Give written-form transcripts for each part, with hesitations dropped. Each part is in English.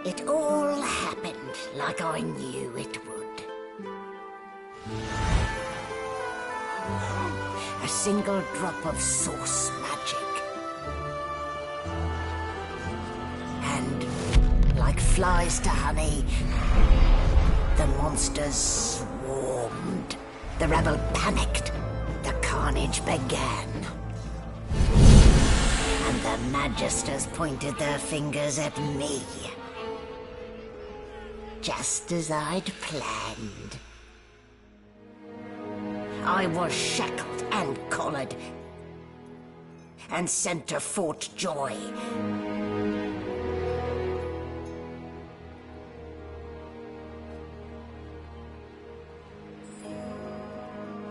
It all happened like I knew it would. A single drop of source magic. And, like flies to honey, the monsters swarmed. The rebel panicked. The carnage began. And the Magisters pointed their fingers at me. Just as I'd planned. I was shackled and collared, and sent to Fort Joy.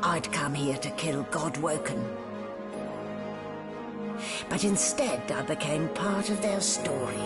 I'd come here to kill Godwoken. But instead I became part of their story.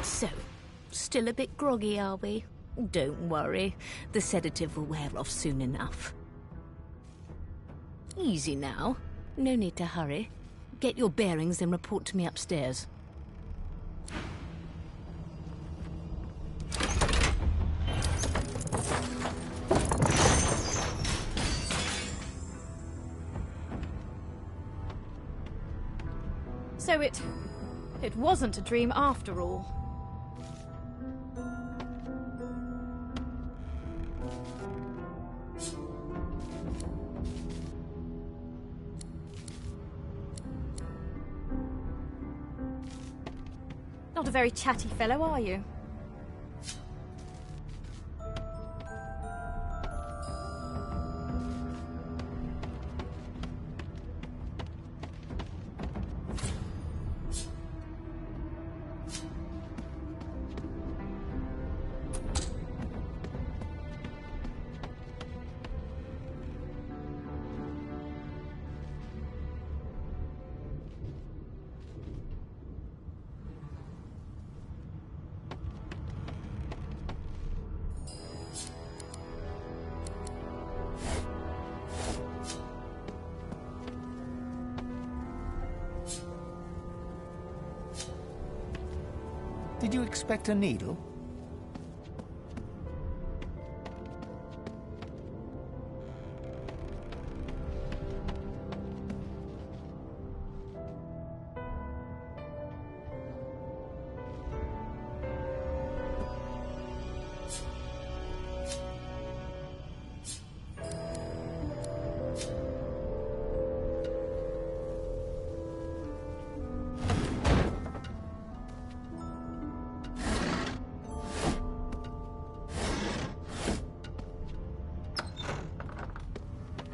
So, still a bit groggy, are we? Don't worry, the sedative will wear off soon enough. Easy now, no need to hurry. Get your bearings and report to me upstairs. So it wasn't a dream after all. Not a very chatty fellow, are you? Did you expect a needle?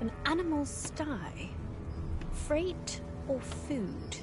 An animal's sty? Freight or food?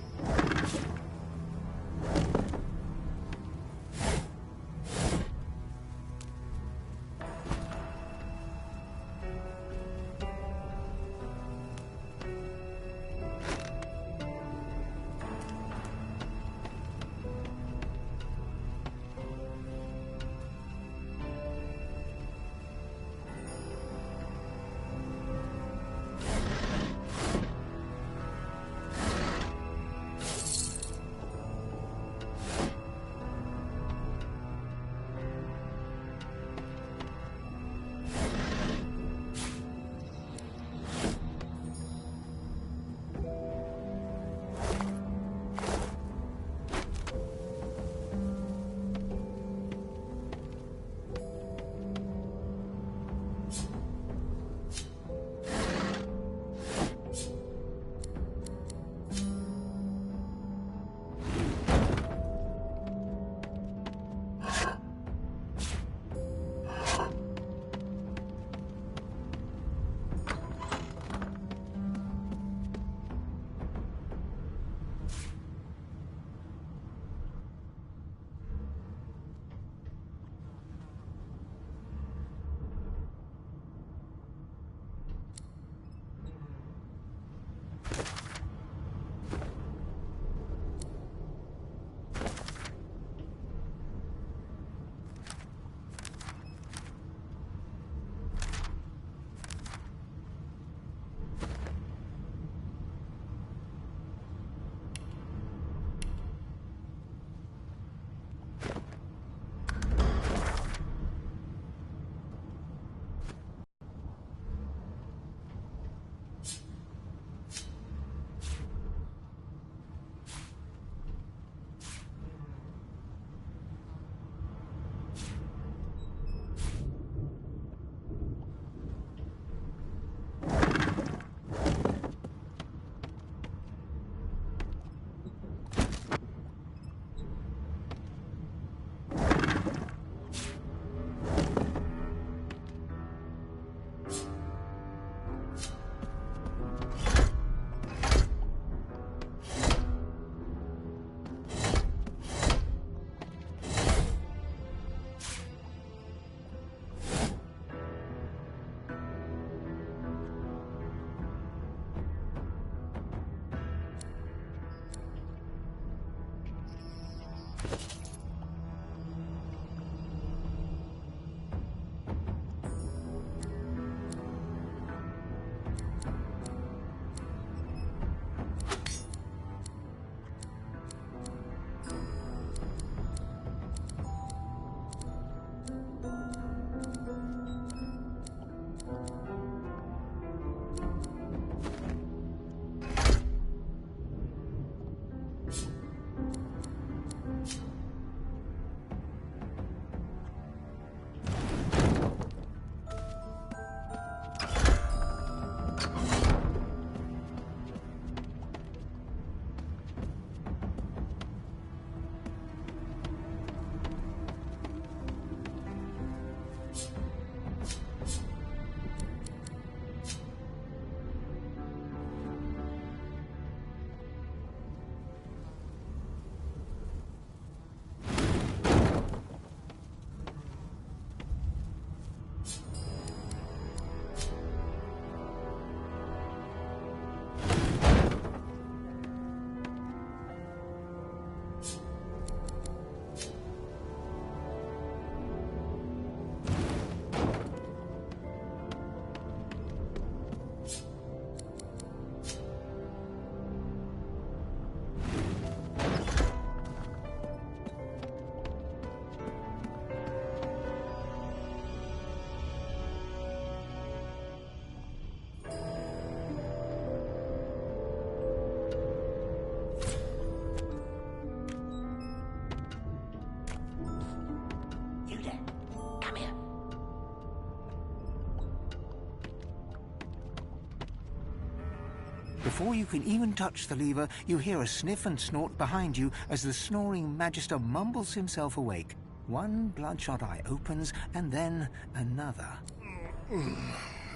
Before you can even touch the lever, you hear a sniff and snort behind you as the snoring Magister mumbles himself awake. One bloodshot eye opens, and then another.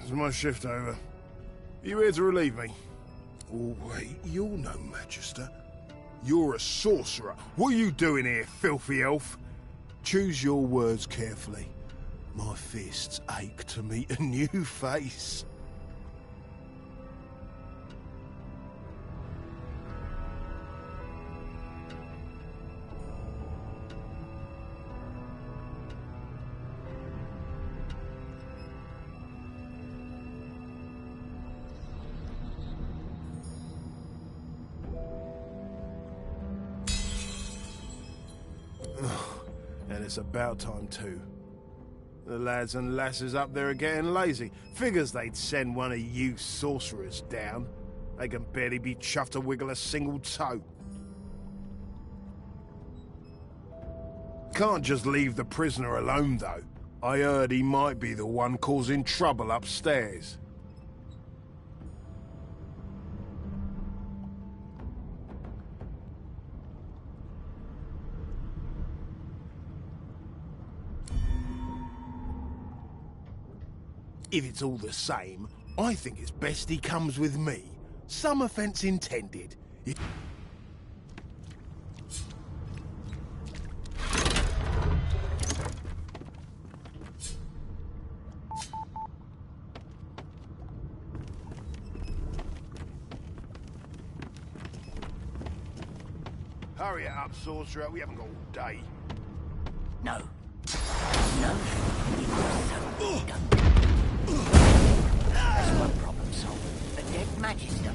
Is my shift over? Are you here to relieve me? Oh, wait, you're no Magister. You're a sorcerer. What are you doing here, filthy elf? Choose your words carefully. My fists ache to meet a new face. And it's about time too. The lads and lasses up there are getting lazy. Figures they'd send one of you sorcerers down. They can barely be chuffed to wiggle a single toe. Can't just leave the prisoner alone, though. I heard he might be the one causing trouble upstairs. If it's all the same, I think it's best he comes with me. Some offence intended. Hurry it up, sorcerer. We haven't got all day. No. No. Don't. That's one problem solved. A dead Magister.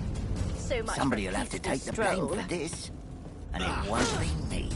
So much Somebody for a will have to peaceful take the blame stroll. for this. And it won't be me.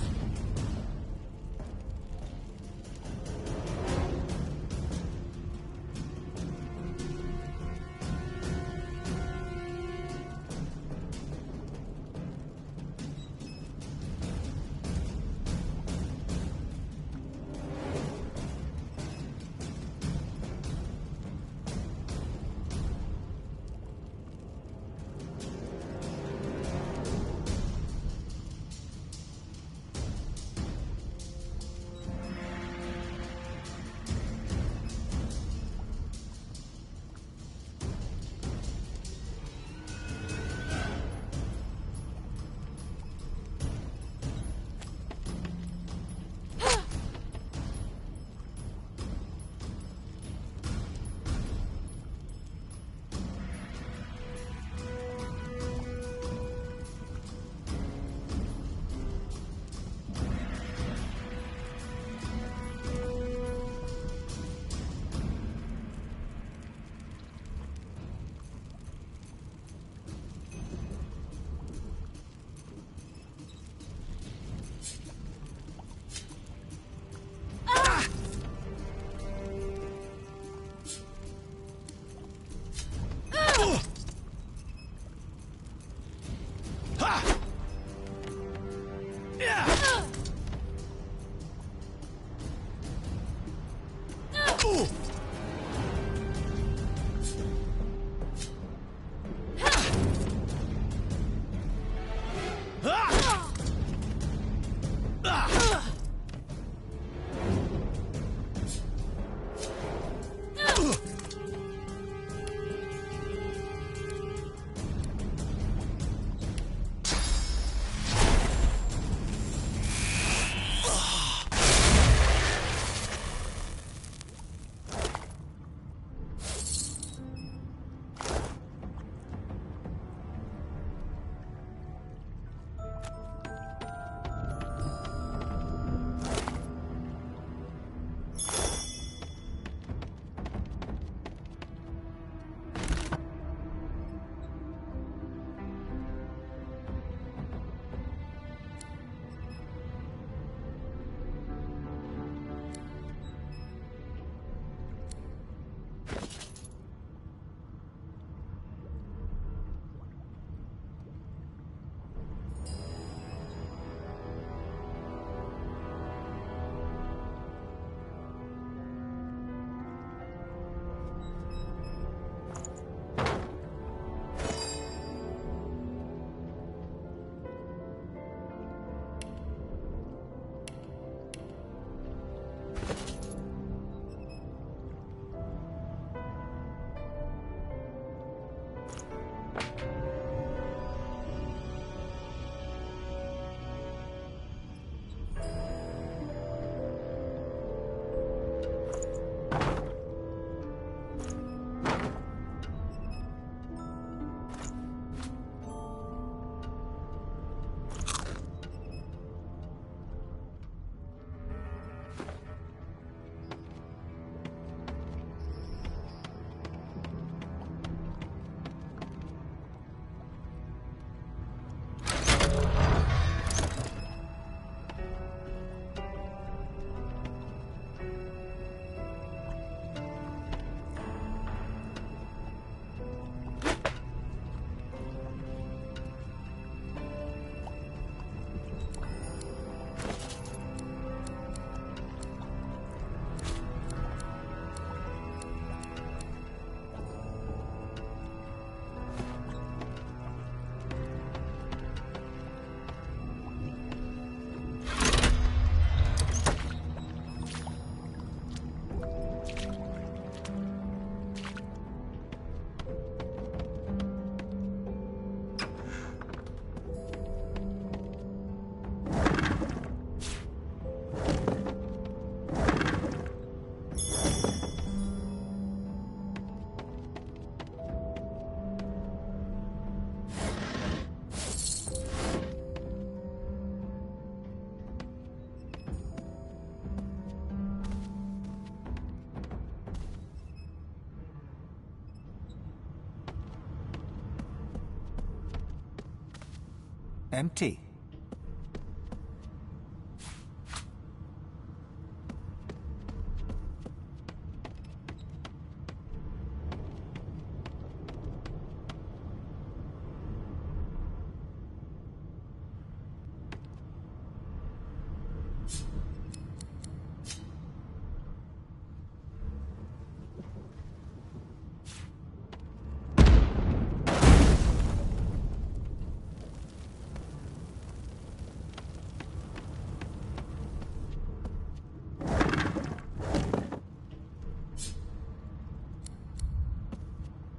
Empty.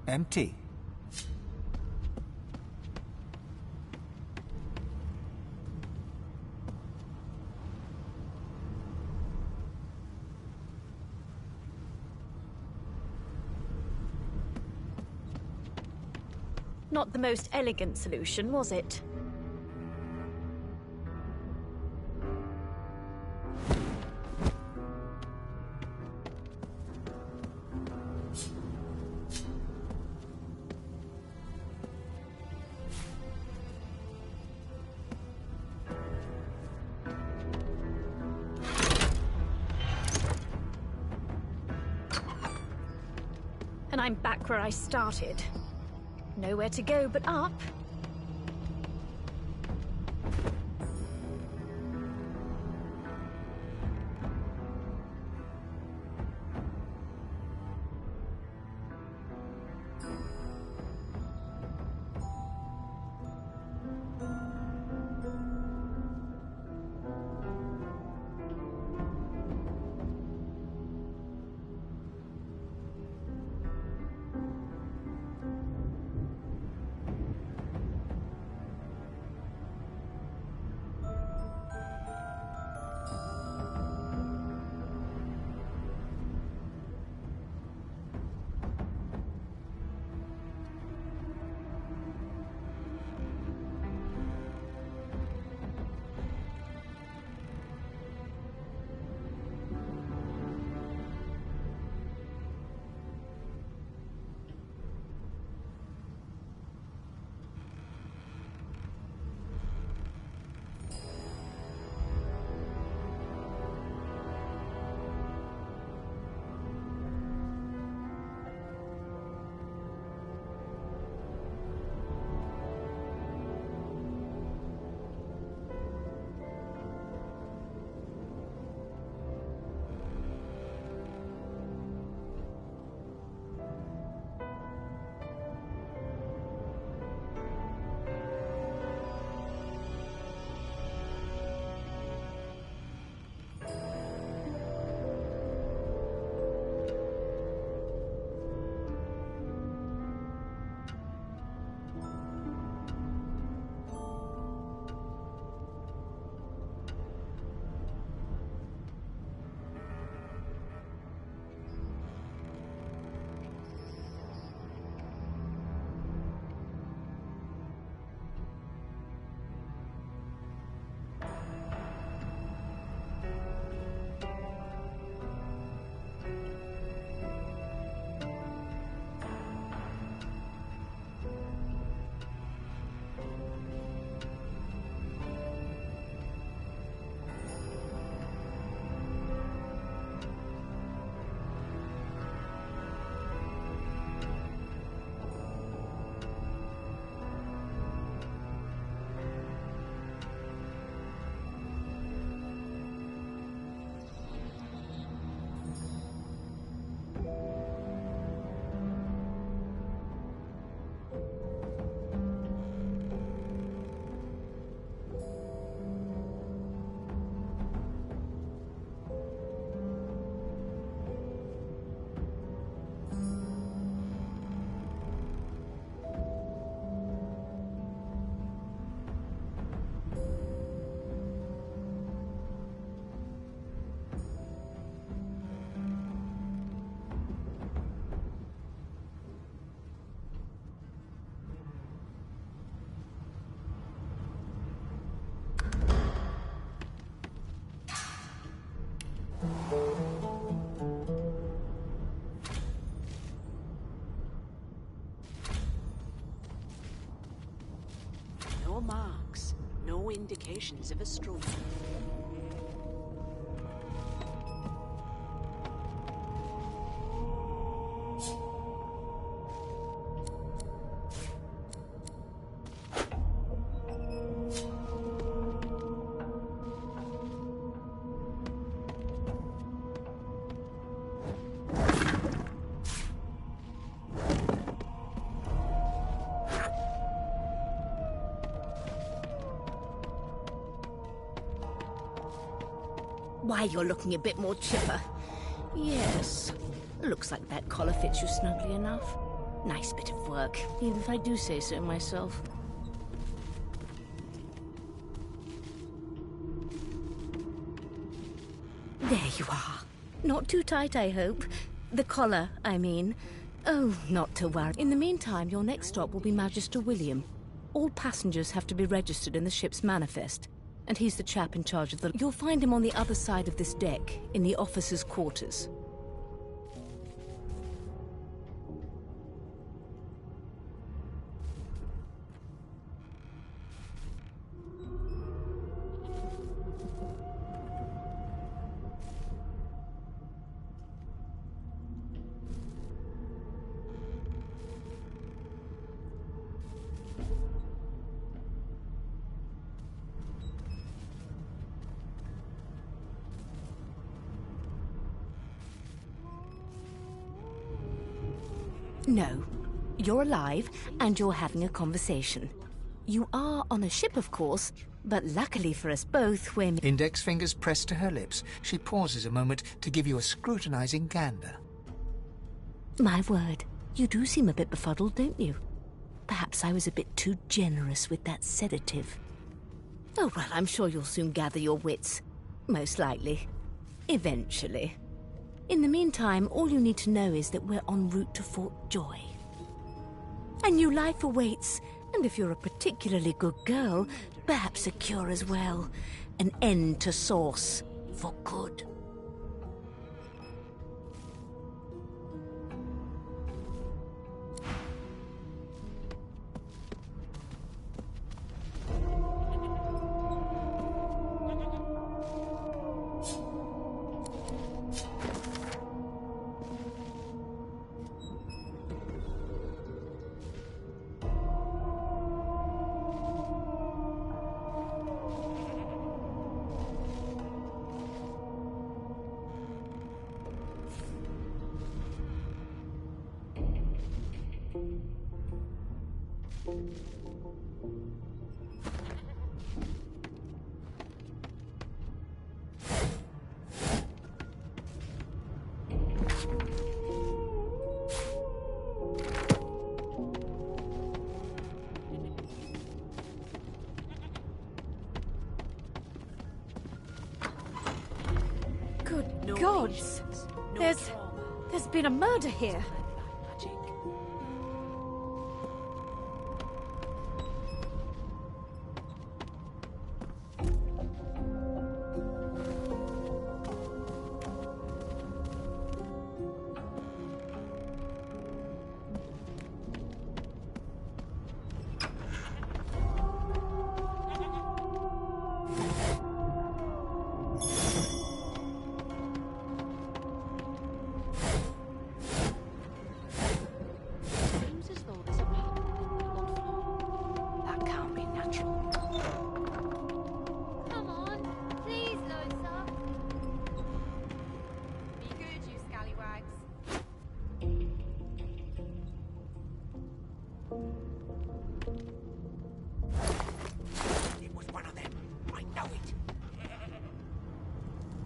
Empty. Not the most elegant solution, was it? And I'm back where I started. Nowhere to go but up. indications of a strong... Why, you're looking a bit more chipper. Yes. Looks like that collar fits you snugly enough. Nice bit of work, even if I do say so myself. There you are. Not too tight, I hope. The collar, I mean. Oh, not to worry. In the meantime, your next stop will be Magister William. All passengers have to be registered in the ship's manifest. And he's the chap in charge of the... You'll find him on the other side of this deck, in the officers' quarters. No. You're alive, and you're having a conversation. You are on a ship, of course, but luckily for us both, we're... Index fingers pressed to her lips, she pauses a moment to give you a scrutinizing gander. My word, you do seem a bit befuddled, don't you? Perhaps I was a bit too generous with that sedative. Oh, well, I'm sure you'll soon gather your wits. Most likely. Eventually. In the meantime, all you need to know is that we're en route to Fort Joy. A new life awaits, and if you're a particularly good girl, perhaps a cure as well. An end to Source. For good. Good gods! There's been a murder here.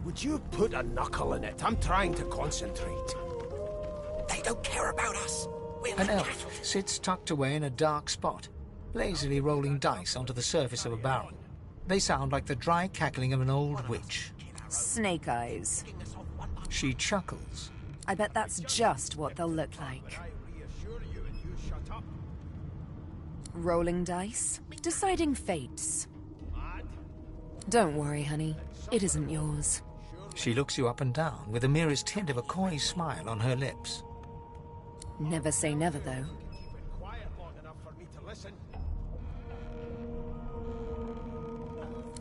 Would you put a knuckle in it? I'm trying to concentrate. They don't care about us. We're An the elf cattle. sits tucked away in a dark spot, lazily rolling dice onto the surface of a barrel. They sound like the dry cackling of an old witch. Snake eyes. She chuckles. I bet that's just what they'll look like. Rolling dice, deciding fates. Don't worry, honey. It isn't yours. She looks you up and down with the merest hint of a coy smile on her lips. Never say never, though.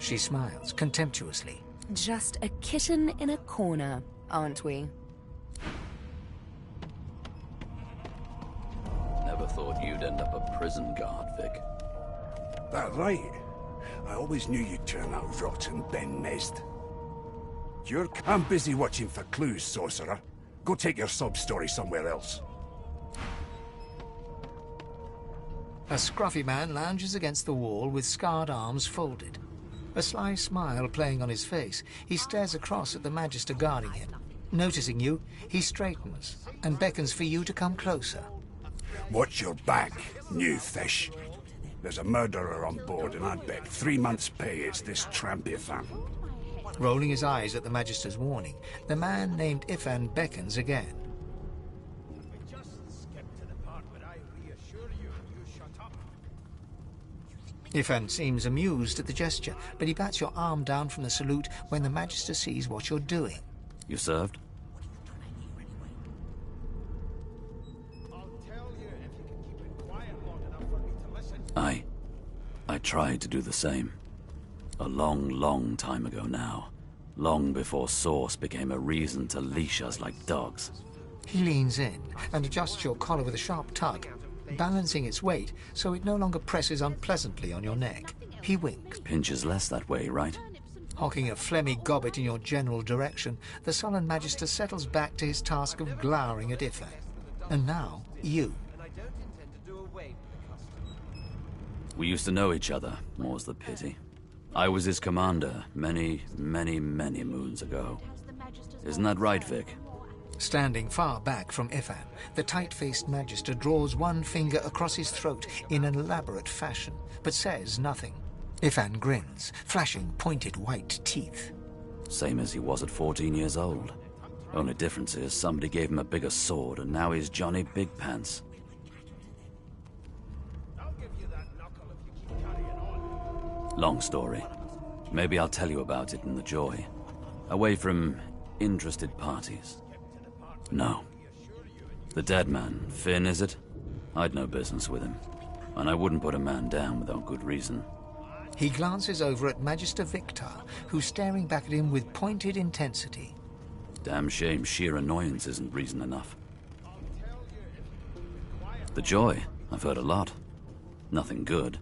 She smiles contemptuously. Just a kitten in a corner, aren't we? Never thought you'd end up a prison guard, Vic. That right. I always knew you'd turn out rotten, Ben Mezd. I'm busy watching for clues, sorcerer. Go take your sub-story somewhere else. A scruffy man lounges against the wall with scarred arms folded. A sly smile playing on his face, he stares across at the Magister guarding him. Noticing you, he straightens and beckons for you to come closer. Watch your back, new fish. There's a murderer on board, and I'd bet 3 months' pay it's this tramp Ifan. Rolling his eyes at the Magister's warning, the man named Ifan beckons again. Ifan seems amused at the gesture, but he bats your arm down from the salute when the Magister sees what you're doing. You served? I tried to do the same. A long, long time ago now. Long before Source became a reason to leash us like dogs. He leans in and adjusts your collar with a sharp tug, balancing its weight so it no longer presses unpleasantly on your neck. He winks. Pinches less that way, right? Hocking a phlegmy gobbet in your general direction, the sullen Magister settles back to his task of glowering at Ifan. And now, you. We used to know each other, more's the pity. I was his commander many, many, many moons ago. Isn't that right, Vic? Standing far back from Ifan, the tight-faced Magister draws one finger across his throat in an elaborate fashion, but says nothing. Ifan grins, flashing pointed white teeth. Same as he was at 14 years old. Only difference is somebody gave him a bigger sword, and now he's Johnny Big Pants. Long story. Maybe I'll tell you about it in the Joy. Away from interested parties. No. The dead man, Finn, is it? I'd no business with him. And I wouldn't put a man down without good reason. He glances over at Magister Victor, who's staring back at him with pointed intensity. Damn shame sheer annoyance isn't reason enough. The Joy, I've heard a lot. Nothing good.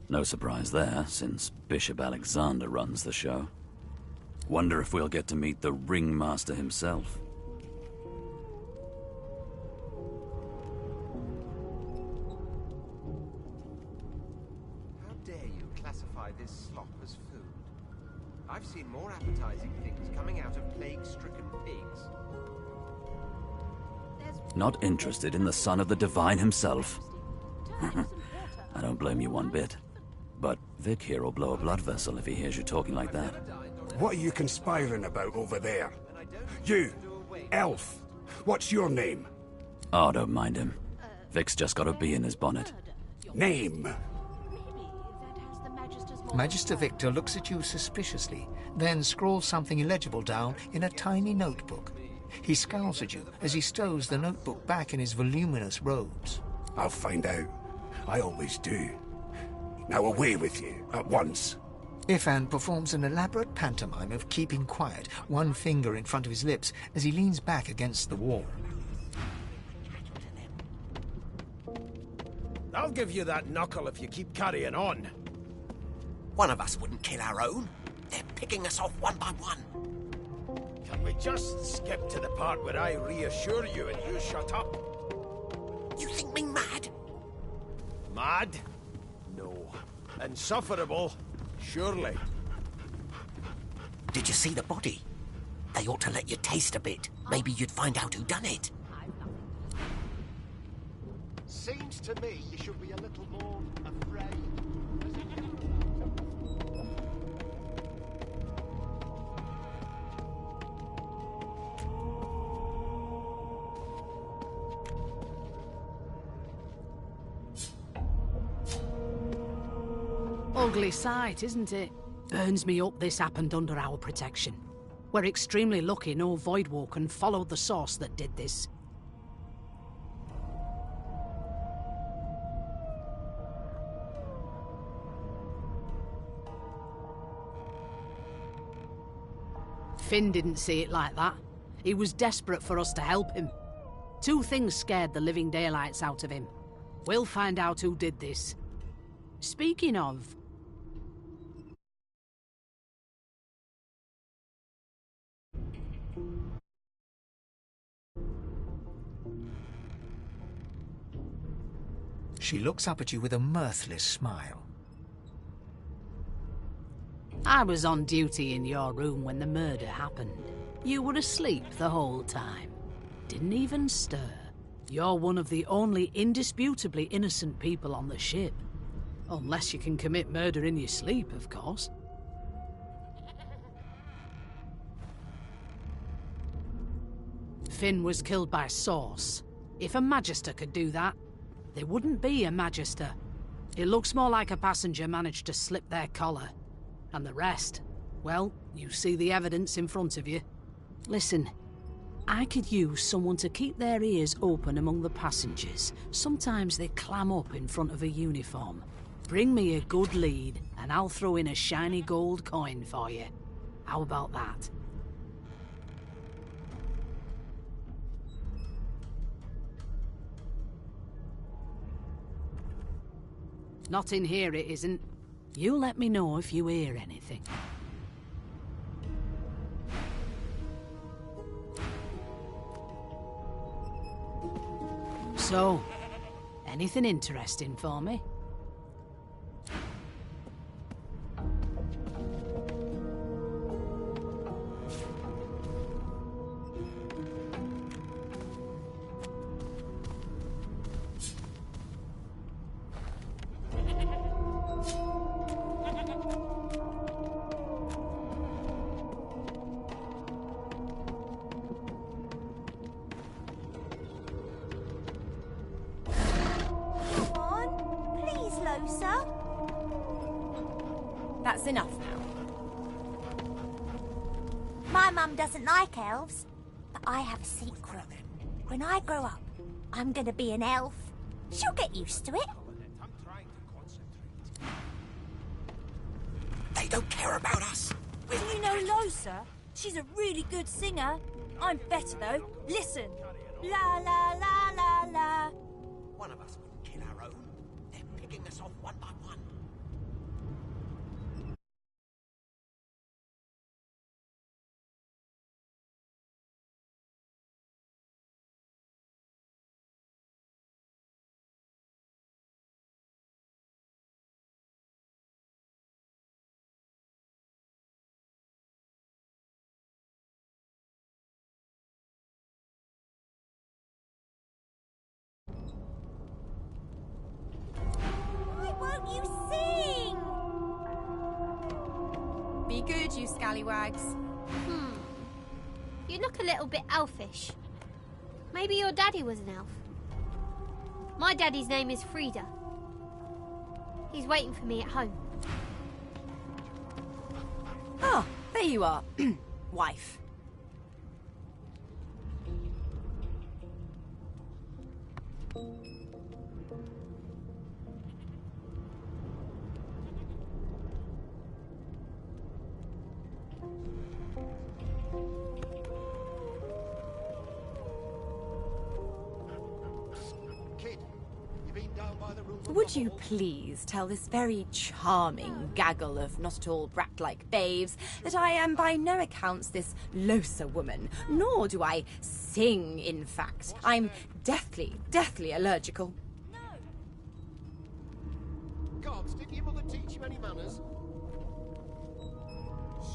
No surprise there, since Bishop Alexander runs the show. Wonder if we'll get to meet the ringmaster himself. How dare you classify this slop as food? I've seen more appetizing things coming out of plague-stricken pigs. Not interested in the son of the divine himself? I don't blame you one bit. But Vic here will blow a blood vessel if he hears you talking like that. What are you conspiring about over there? You, elf, what's your name? Oh, don't mind him. Vic's just got a bee in his bonnet. Name? Magister Victor looks at you suspiciously, then scrawls something illegible down in a tiny notebook. He scowls at you as he stows the notebook back in his voluminous robes. I'll find out. I always do. Now away with you, at once. Ifan performs an elaborate pantomime of keeping quiet, one finger in front of his lips as he leans back against the wall. I'll give you that knuckle if you keep carrying on. One of us wouldn't kill our own. They're picking us off one by one. Can we just skip to the part where I reassure you and you shut up? You think me mad? Mad? No. Insufferable? Surely. Did you see the body? They ought to let you taste a bit. Maybe you'd find out who done it. Seems to me you should be a little more afraid. Ugly sight, isn't it? Burns me up this happened under our protection. We're extremely lucky no Voidwalker followed the source that did this. Finn didn't see it like that. He was desperate for us to help him. Two things scared the living daylights out of him. We'll find out who did this. Speaking of... She looks up at you with a mirthless smile. I was on duty in your room when the murder happened. You were asleep the whole time. Didn't even stir. You're one of the only indisputably innocent people on the ship. Unless you can commit murder in your sleep, of course. Finn was killed by Source. If a Magister could do that, there wouldn't be a Magister. It looks more like a passenger managed to slip their collar. And the rest, well, you see the evidence in front of you. Listen, I could use someone to keep their ears open among the passengers. Sometimes they clam up in front of a uniform. Bring me a good lead, and I'll throw in a shiny gold coin for you. How about that? Not in here, it isn't. You let me know if you hear anything. So, anything interesting for me? That's enough now. My mum doesn't like elves, but I have a secret. When I grow up, I'm gonna be an elf. She'll get used to it. They don't care about us. Do you know Losa? She's a really good singer. I'm better though. Listen. La la la la la. One of us wouldn't kill our own. They're picking us off one by one. Won't you sing? Be good, you scallywags. You look a little bit elfish. Maybe your daddy was an elf. My daddy's name is Frida. He's waiting for me at home. Ah, there you are. Wife. Would you please tell this very charming gaggle of not-at-all brat-like babes that I am by no accounts this Losa woman, nor do I sing, in fact. I'm deathly allergical. Gods, didn't your mother teach you any manners?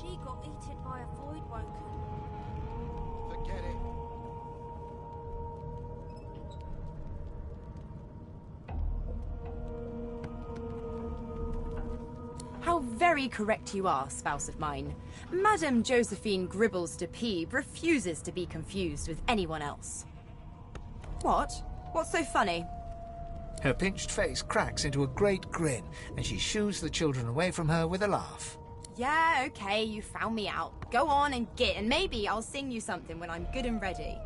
She got eaten by a void woken. Forget it. How very correct you are, spouse of mine. Madame Josephine Gribbles de Peeb refuses to be confused with anyone else. What? What's so funny? Her pinched face cracks into a great grin, and she shoos the children away from her with a laugh. Yeah, okay, you found me out. Go on and git, and maybe I'll sing you something when I'm good and ready.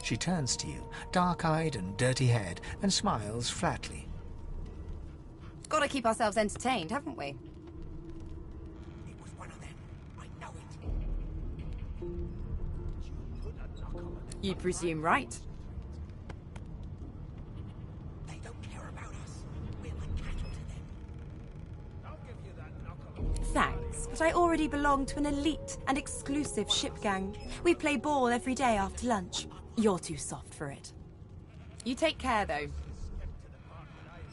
She turns to you, dark-eyed and dirty-haired, and smiles flatly. Gotta keep ourselves entertained, haven't we? It was one of them. I know it. You presume right. They don't care about us. We're like cattle to them. I'll give you that knuckle. Thanks, but I already belong to an elite and exclusive ship gang. We play ball every day after lunch. You're too soft for it. You take care, though.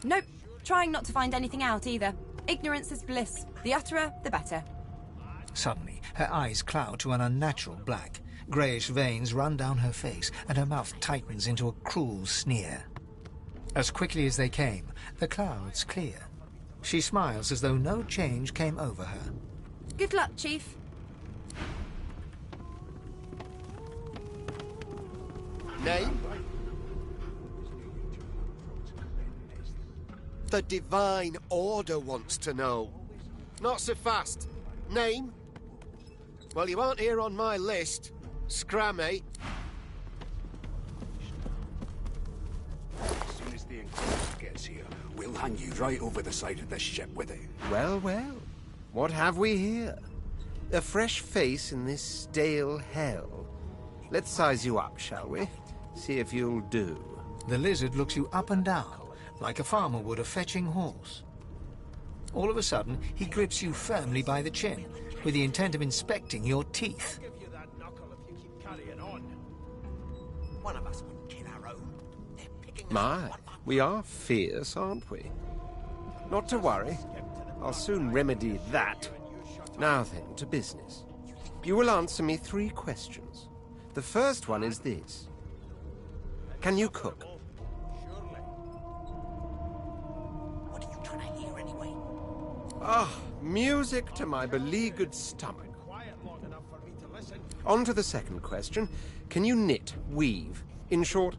Nope, trying not to find anything out either. Ignorance is bliss. The utterer, the better. Suddenly, her eyes cloud to an unnatural black. Greyish veins run down her face, and her mouth tightens into a cruel sneer. As quickly as they came, the clouds clear. She smiles as though no change came over her. Good luck, Chief. Name? The Divine Order wants to know. Not so fast. Name? Well, you aren't here on my list. Scrammy. As soon as the Inquisitor gets here, we'll hang you right over the side of this ship with it. Well, well. What have we here? A fresh face in this stale hell. Let's size you up, shall we? See if you'll do. The lizard looks you up and down, like a farmer would a fetching horse. All of a sudden, he grips you firmly by the chin, with the intent of inspecting your teeth. I'll give you that knuckle if you keep carrying on. One of us wouldn't kill our own. They're picking us My, we are fierce, aren't we? Not to worry. I'll soon remedy that. Now then, to business. You will answer me 3 questions. The first one is this. Can you cook? What are you trying to hear anyway? Ah, music to my beleaguered stomach. On to the second question. Can you knit, weave? In short,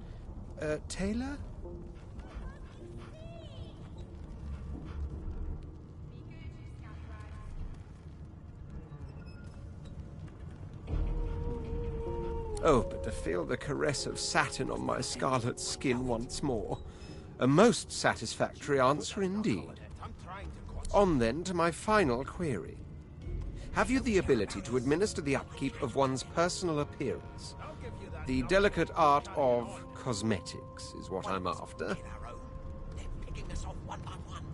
tailor? Oh, but to feel the caress of satin on my scarlet skin once more. A most satisfactory answer indeed. On then to my final query. Have you the ability to administer the upkeep of one's personal appearance? The delicate art of cosmetics is what I'm after. They're picking us off one by one.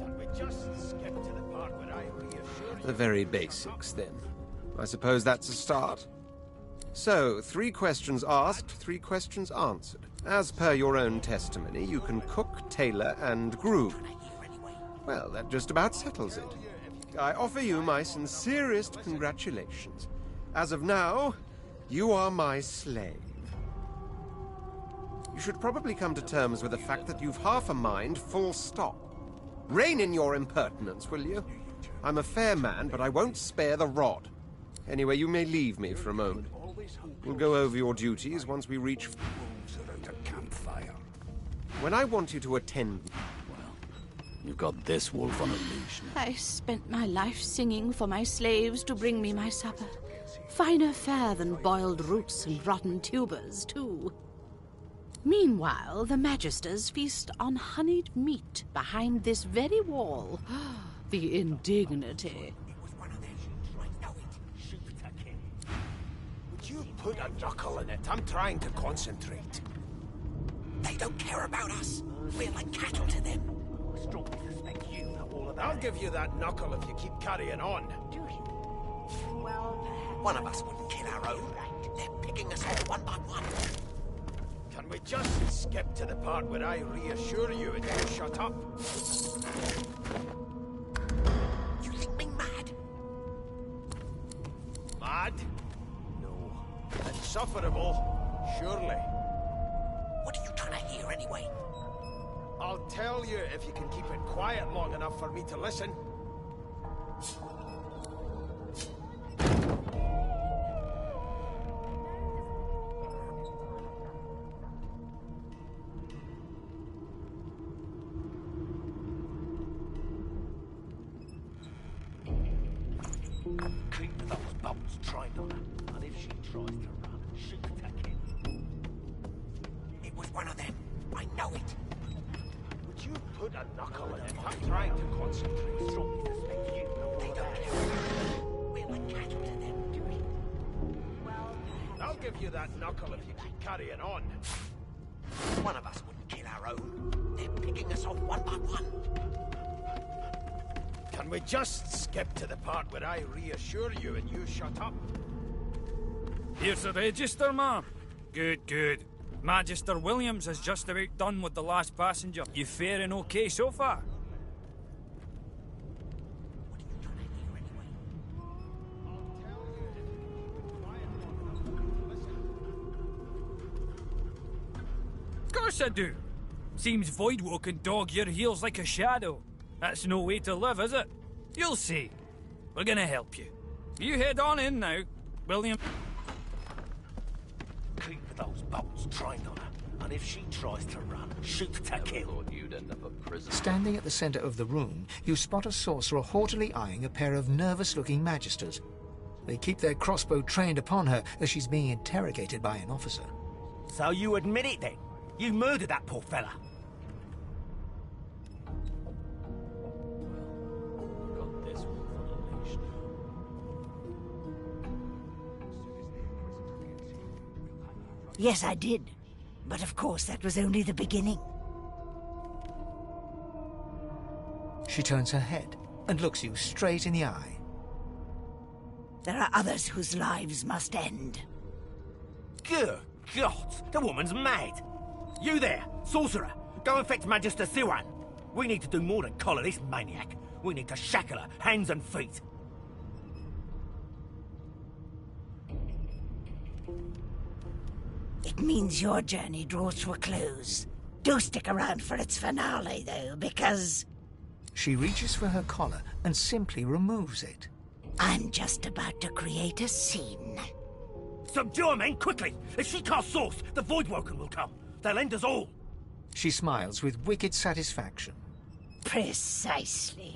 Can we just skip to the part where I reassure you? The very basics, then. I suppose that's a start. So, 3 questions asked, 3 questions answered. As per your own testimony, you can cook, tailor, and groom. Well, that just about settles it. I offer you my sincerest congratulations. As of now, you are my slave. You should probably come to terms with the fact that you've half a mind, full stop. Rein in your impertinence, will you? I'm a fair man, but I won't spare the rod. Anyway, you may leave me for a moment. We'll go over your duties once we reach around a campfire. When I want you to attend... You've got this wolf on a leash now. I spent my life singing for my slaves to bring me my supper. Finer fare than boiled roots and rotten tubers, too. Meanwhile, the Magisters feast on honeyed meat behind this very wall. The indignity. Would you put a knuckle in it? I'm trying to concentrate. They don't care about us. We're like cattle to them. I'll give you that knuckle if you keep carrying on. One of us wouldn't kill our own. They're picking us off one by one. Can we just skip to the part where I reassure you and you shut up? You think me mad? Mad? No. Insufferable? Surely. What are you trying to hear anyway? I'll tell you if you can keep it quiet long enough for me to listen. Keep those bolts trained on her, and if she tries to run, shoot her kid. It was one of them. I know it. Would you put a knuckle in it? I'm trying to concentrate. Strongly suspect you know all that. We're like cattle to them. Well, I'll give you that knuckle if you keep carrying on. One of us wouldn't kill our own. They're picking us off one by one. Can we just skip to the part where I reassure you and you shut up? Here's the register, ma'am. Good, good. Magister Williams has just about done with the last passenger. You faring okay so far? Of course I do. Seems Voidwoe can dog your heels like a shadow. That's no way to live, is it? You'll see. We're gonna help you. You head on in now, William. Keep those bolts trained on her, and if she tries to run, shoot to kill. You'd end up a prisoner. Standing at the center of the room, you spot a sorcerer haughtily eyeing a pair of nervous-looking magisters. They keep their crossbow trained upon her as she's being interrogated by an officer. So you admit it then? You murdered that poor fella. Yes, I did. But of course, that was only the beginning. She turns her head and looks you straight in the eye. There are others whose lives must end. Good God, the woman's mad. You there, sorcerer, go and fetch Magister Siwan. We need to do more than collar this maniac. We need to shackle her, hands and feet. It means your journey draws to a close. Do stick around for its finale, though, because... She reaches for her collar and simply removes it. I'm just about to create a scene. Subdue her, men, quickly! If she casts Source, the Voidwoken will come. They'll end us all. She smiles with wicked satisfaction. Precisely.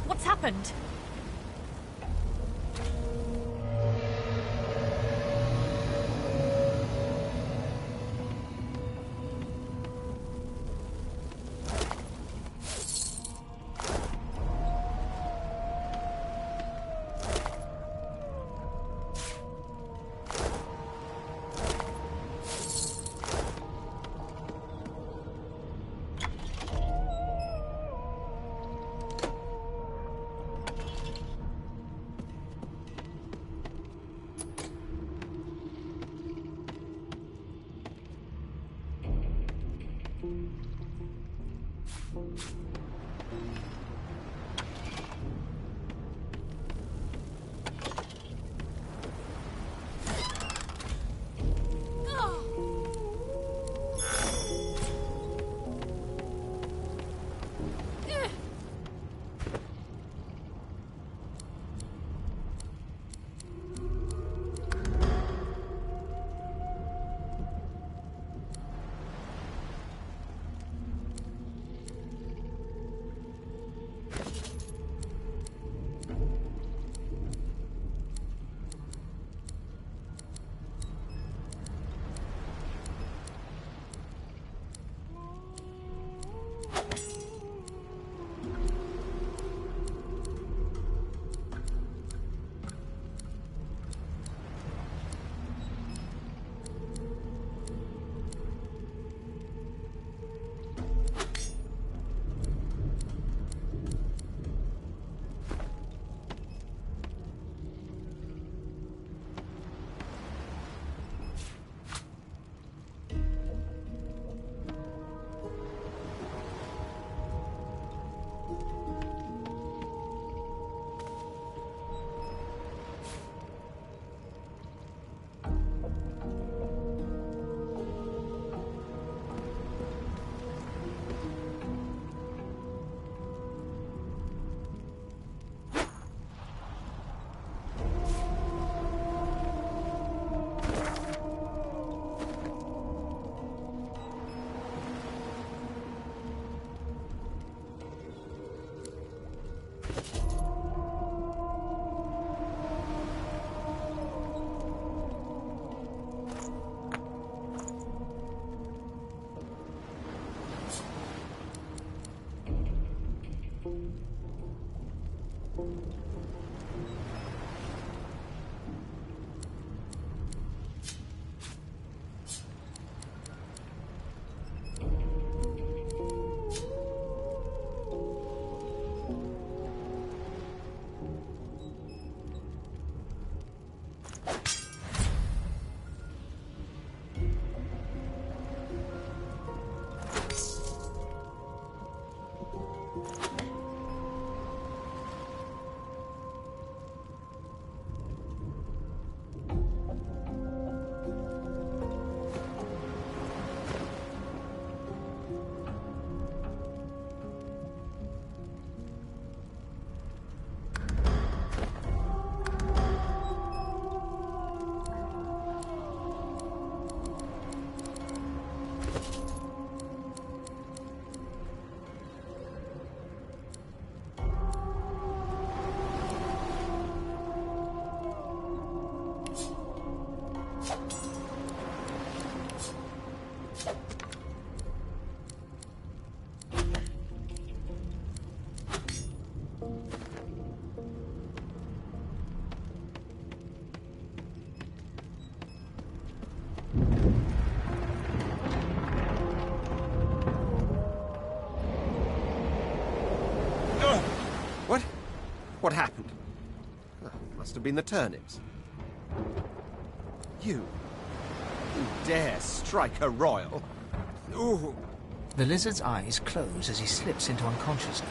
What's happened? What happened? Must have been the turnips. You dare strike a royal? Ooh. The lizard's eyes close as he slips into unconsciousness.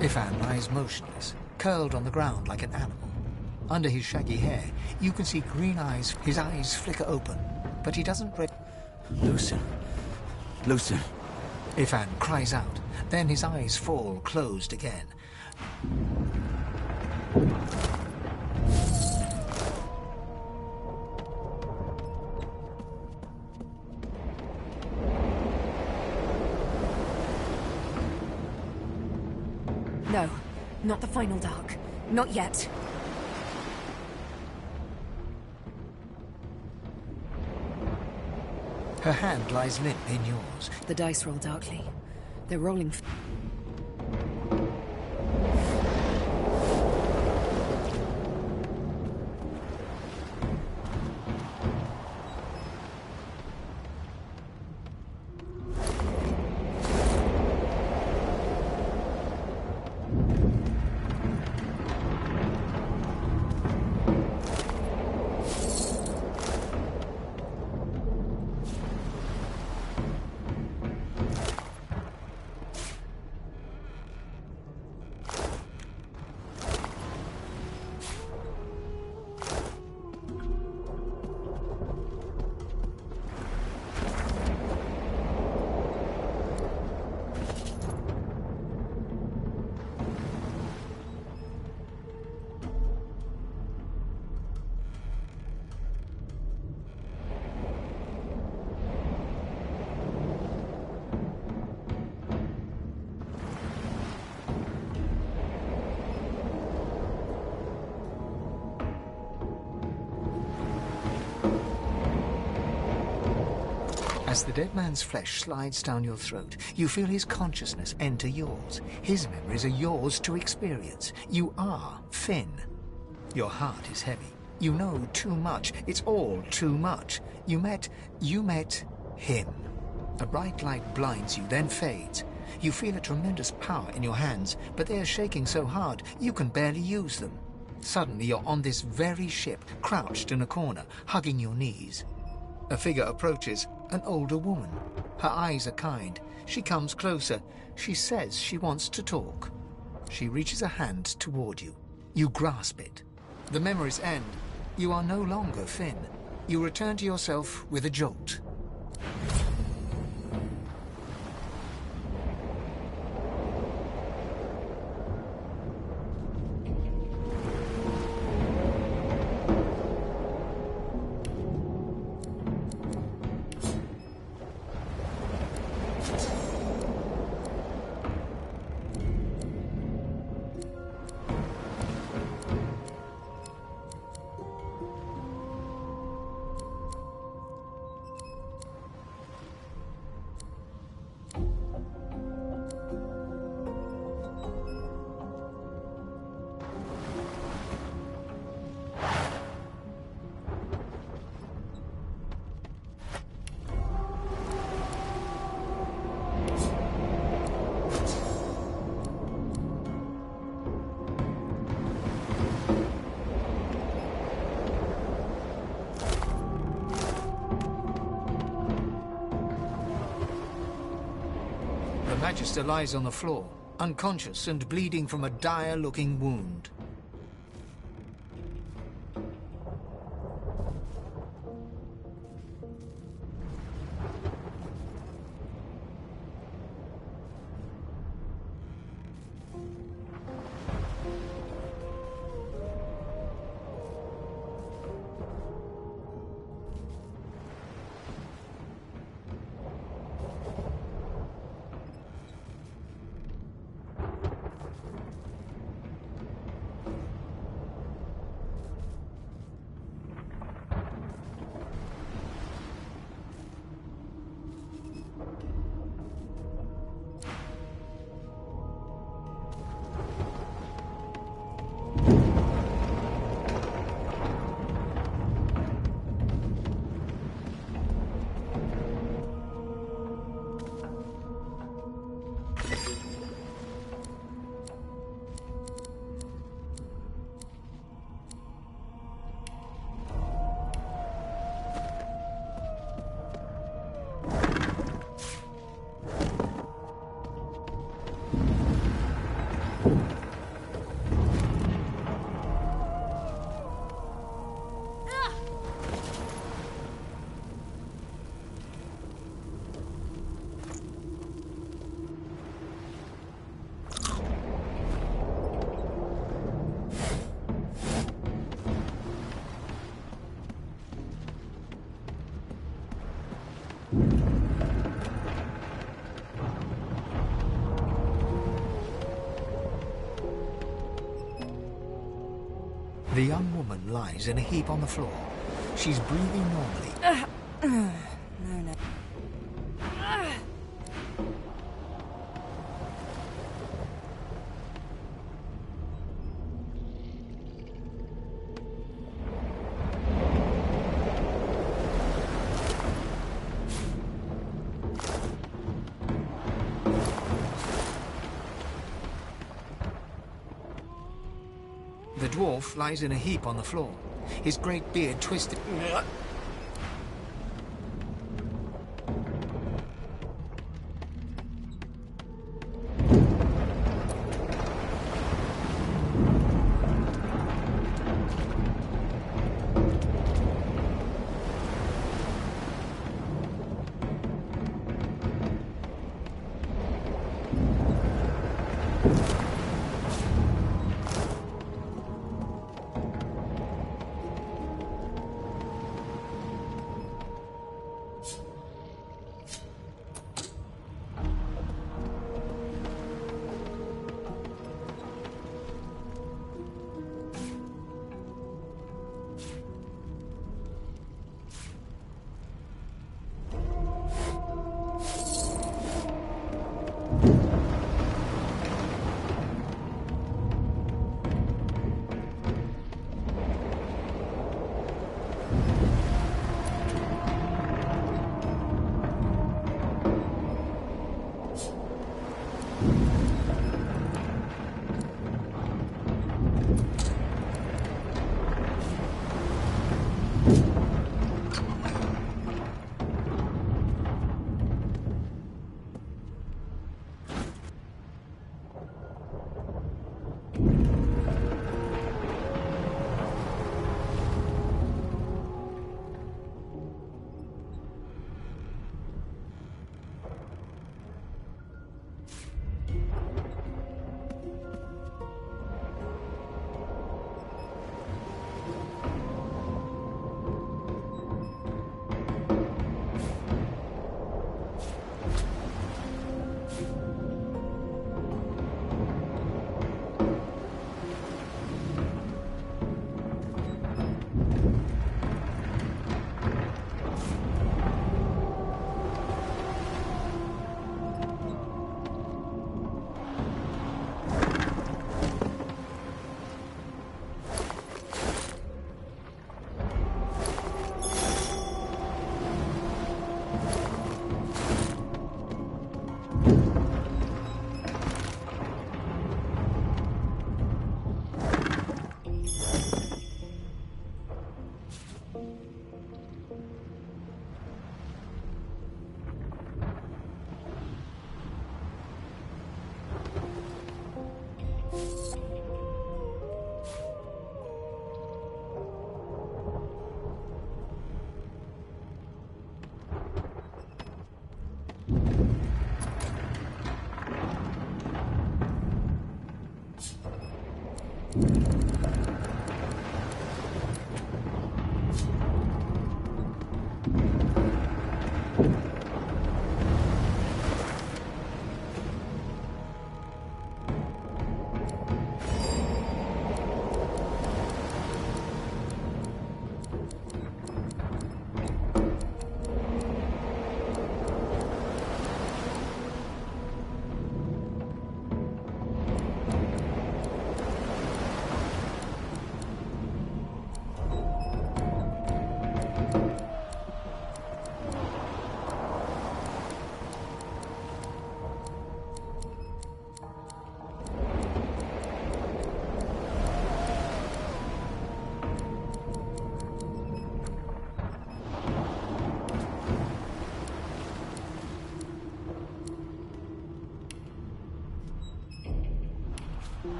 Ifan lies motionless, curled on the ground like an animal. Under his shaggy hair, you can see green eyes. His eyes flicker open, but he doesn't Lucen. Lucen. Ifan cries out. Then his eyes fall closed again. No, not the final dark. Not yet. Her hand lies limp in yours. The dice roll darkly. They're rolling. As the dead man's flesh slides down your throat, you feel his consciousness enter yours. His memories are yours to experience. You are Finn. Your heart is heavy. You know too much. It's all too much. You met him. A bright light blinds you, then fades. You feel a tremendous power in your hands, but they are shaking so hard you can barely use them. Suddenly you're on this very ship, crouched in a corner, hugging your knees. A figure approaches, an older woman. Her eyes are kind. She comes closer. She says she wants to talk. She reaches a hand toward you. You grasp it. The memories end. You are no longer Finn. You return to yourself with a jolt. The Magister lies on the floor, unconscious and bleeding from a dire-looking wound. The young woman lies in a heap on the floor. She's breathing normally. No. The dwarf lies in a heap on the floor, his great beard twisted.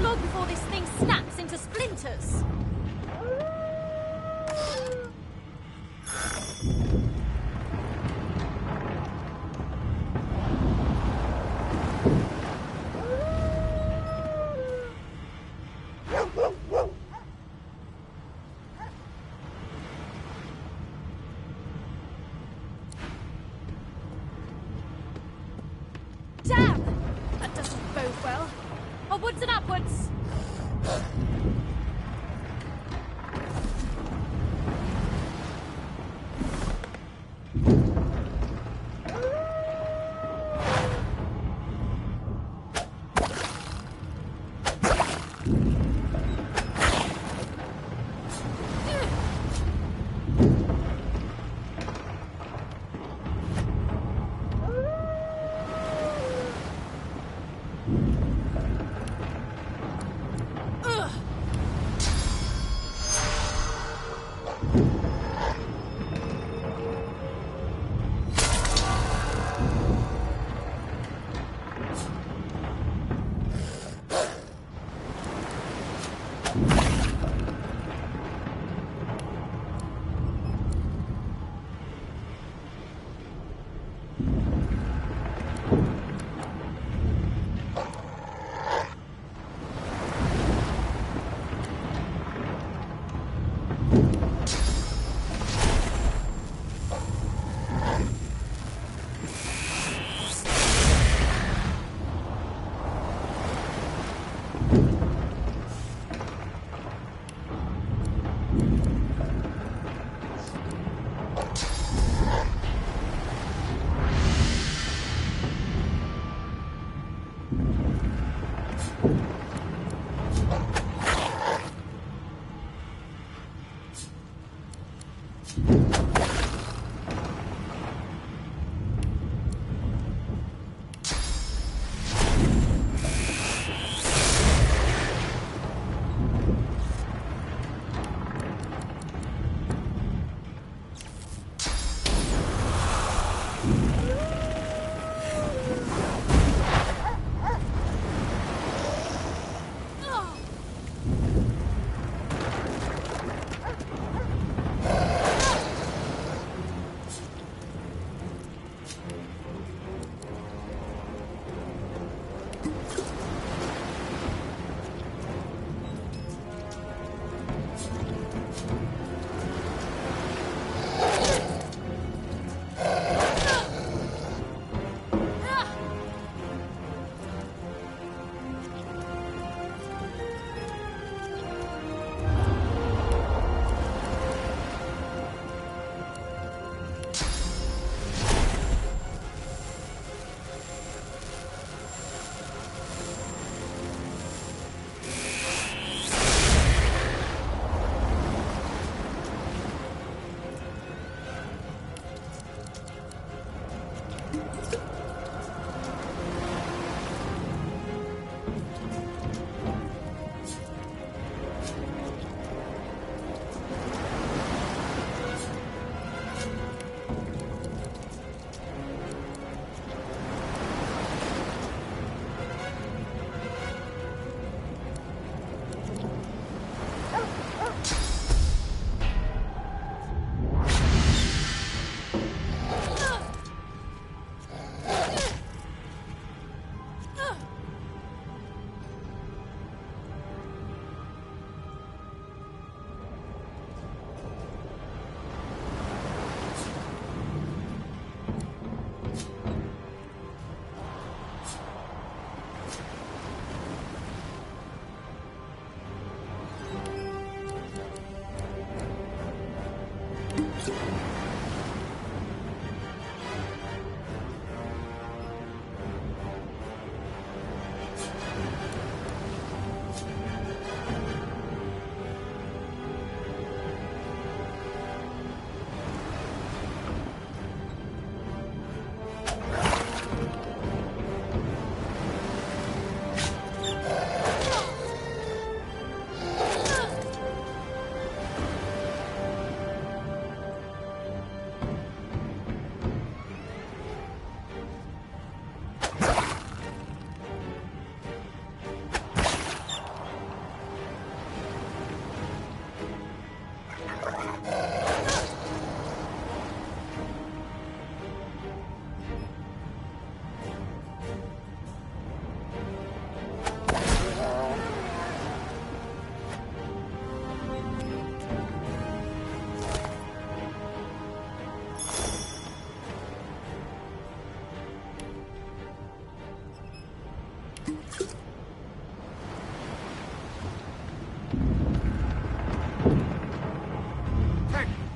Long before this thing snaps into splinters. Damn! That doesn't bode well. Onwards and upwards!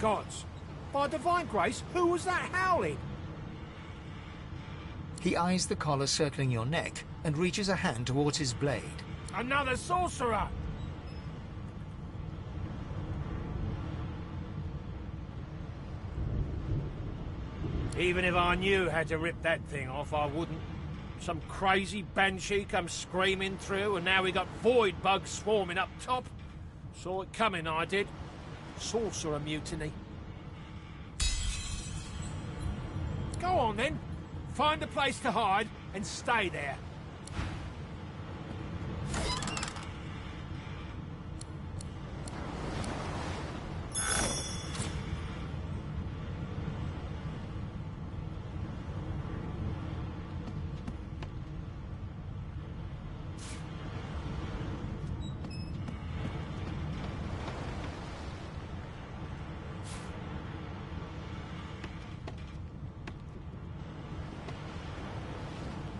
gods! By divine grace, who was that howling? He eyes the collar circling your neck and reaches a hand towards his blade. Another sorcerer! Even if I knew how to rip that thing off, I wouldn't. Some crazy banshee comes screaming through, and now we got void bugs swarming up top. Saw it coming, I did. Sorcerer mutiny. Go on then. Find a place to hide and stay there.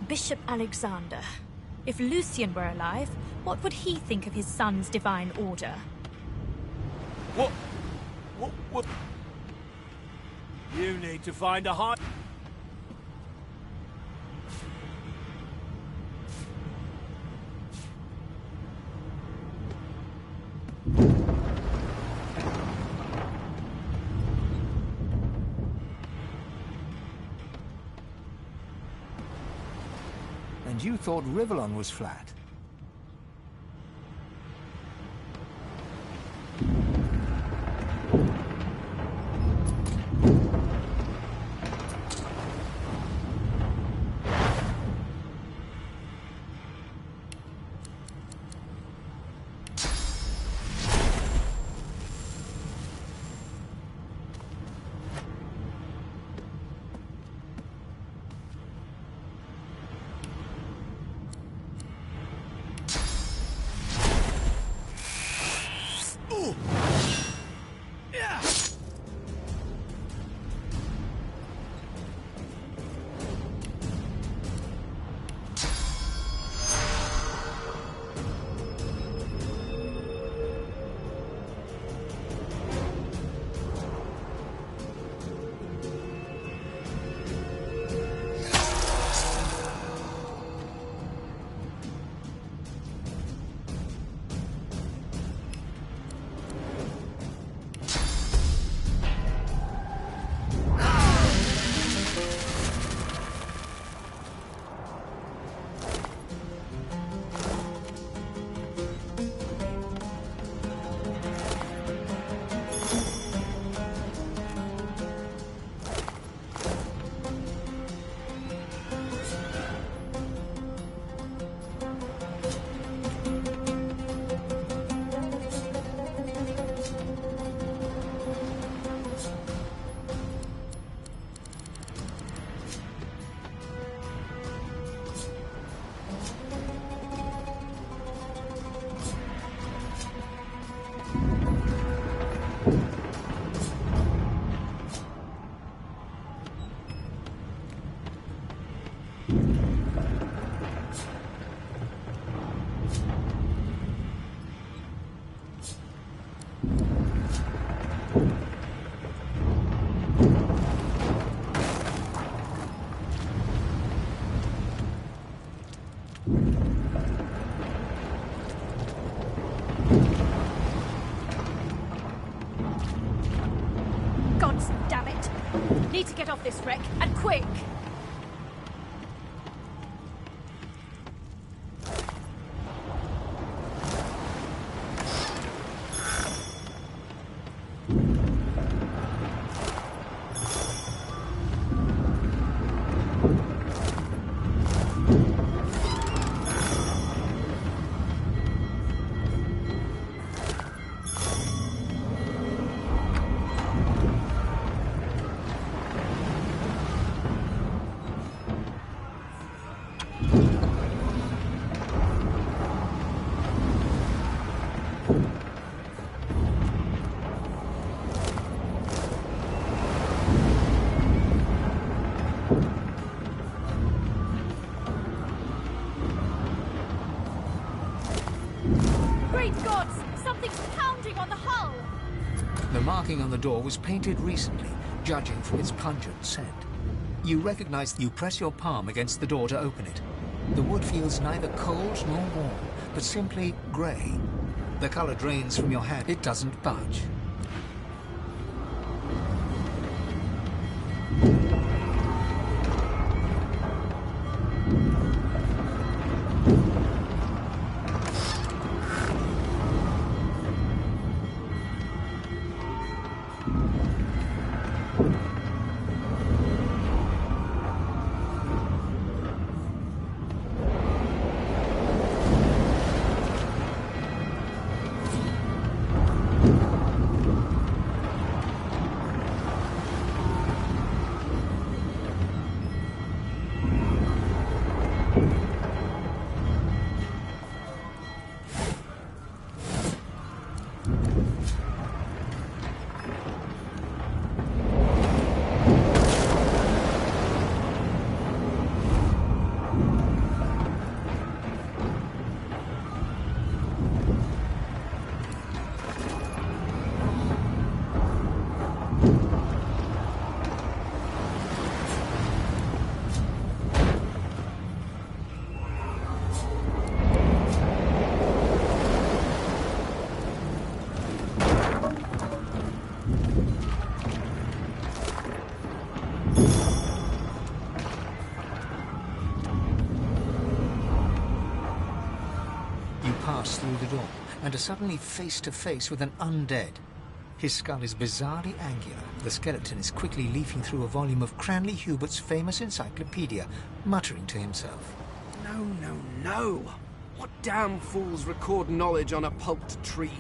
Bishop Alexander. If Lucian were alive, what would he think of his son's divine order? What? You need to find a hide. And you thought Rivellon was flat. Need to get off this wreck, and quick! Great gods! Something's pounding on the hull! The marking on the door was painted recently, judging from its pungent scent. You recognize you press your palm against the door to open it. The wood feels neither cold nor warm, but simply grey. The color drains from your hand. It doesn't budge. Through the door and are suddenly face to face with an undead. His skull is bizarrely angular. The skeleton is quickly leafing through a volume of Cranley Hubert's famous encyclopedia, muttering to himself. No, no, no! What damn fools record knowledge on a pulped tree?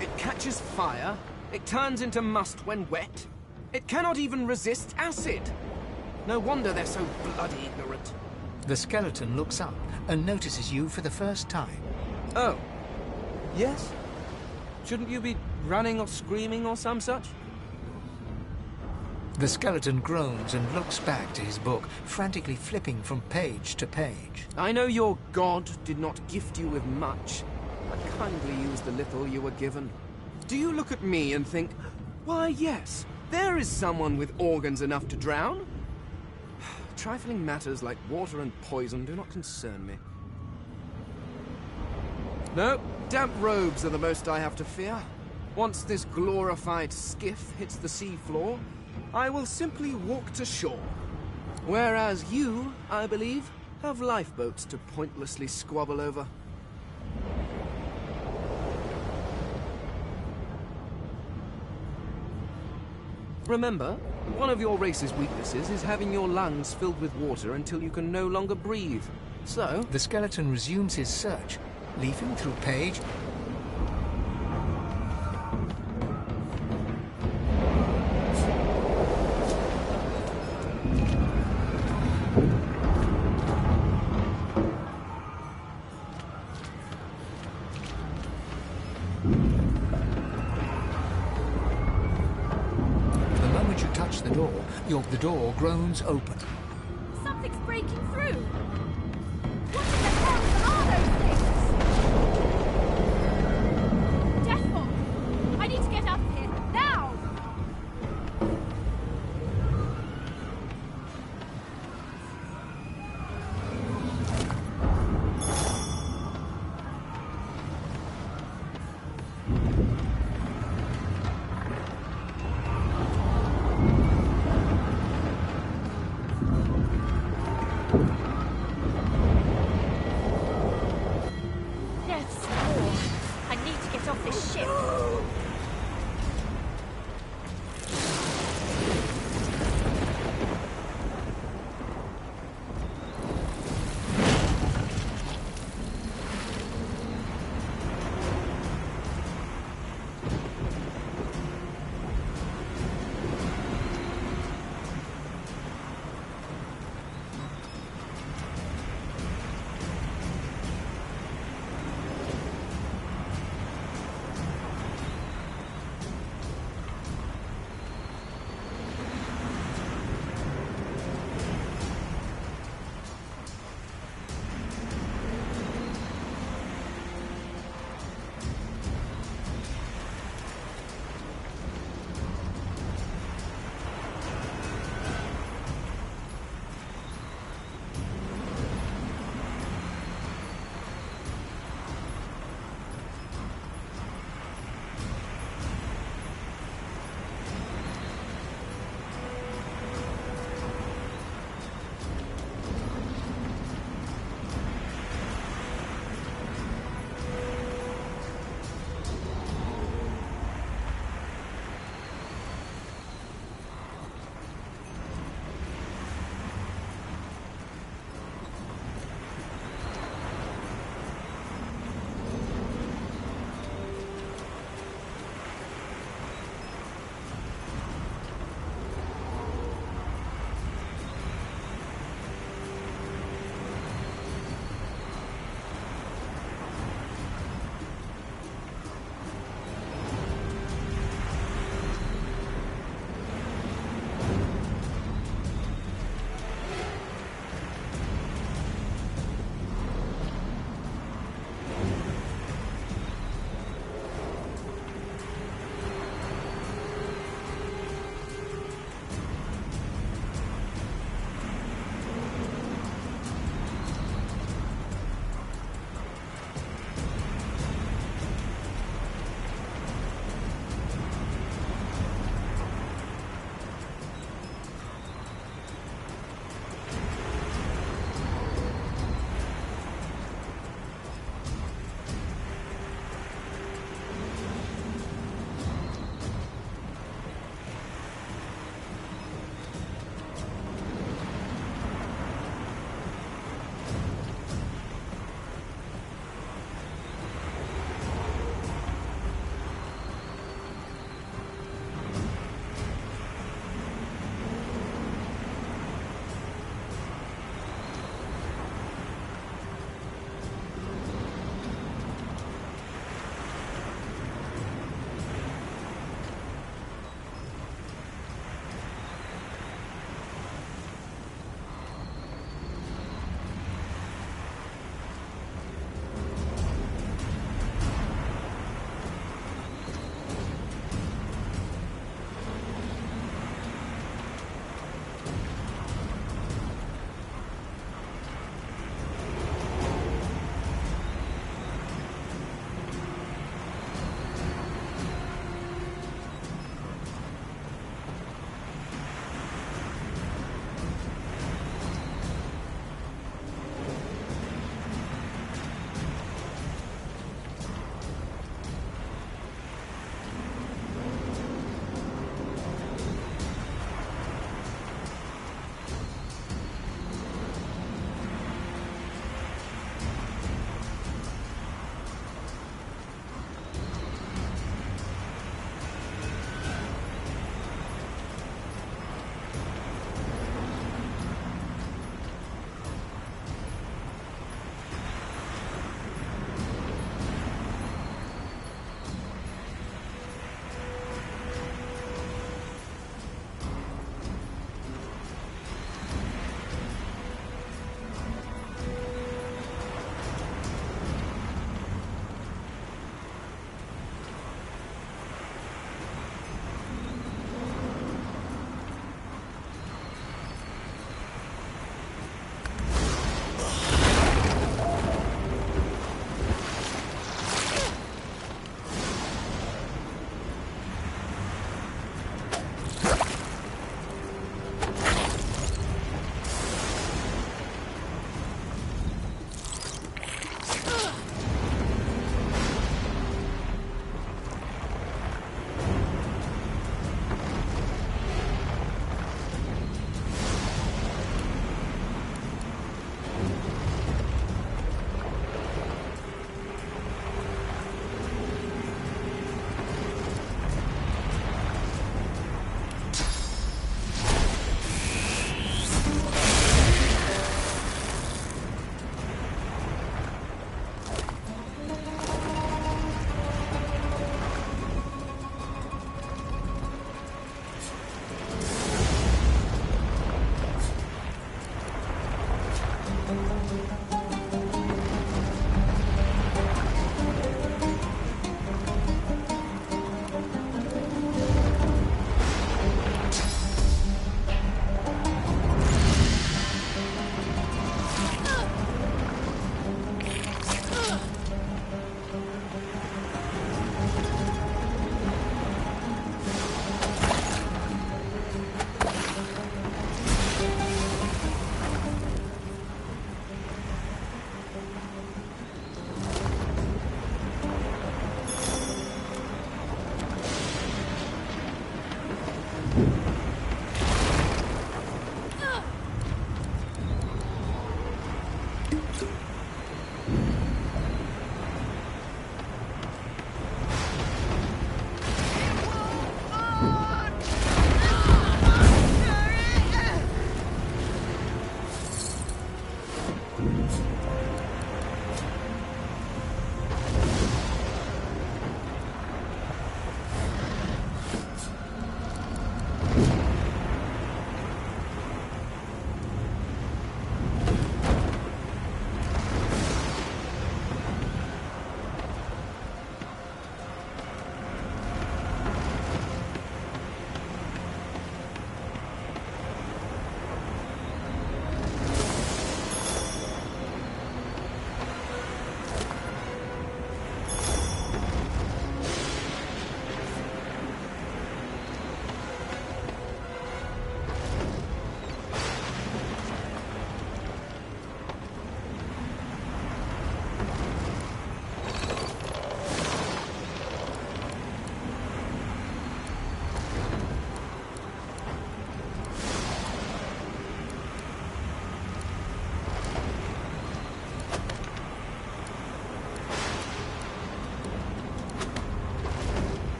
It catches fire, it turns into must when wet, it cannot even resist acid. No wonder they're so bloody ignorant. The skeleton looks up and notices you for the first time. Oh. Yes? Shouldn't you be running or screaming or some such? The skeleton groans and looks back to his book, frantically flipping from page to page. I know your god did not gift you with much, but kindly use the little you were given. Do you look at me and think, why yes, there is someone with organs enough to drown? Trifling matters like water and poison do not concern me. No, damp robes are the most I have to fear. Once this glorified skiff hits the sea floor, I will simply walk to shore. Whereas you, I believe, have lifeboats to pointlessly squabble over. Remember, one of your race's weaknesses is having your lungs filled with water until you can no longer breathe. So... The skeleton resumes his search, leafing through page... The door groans open. Something's breaking through! What in the hell are those things? Deathfall! I need to get out of here, now!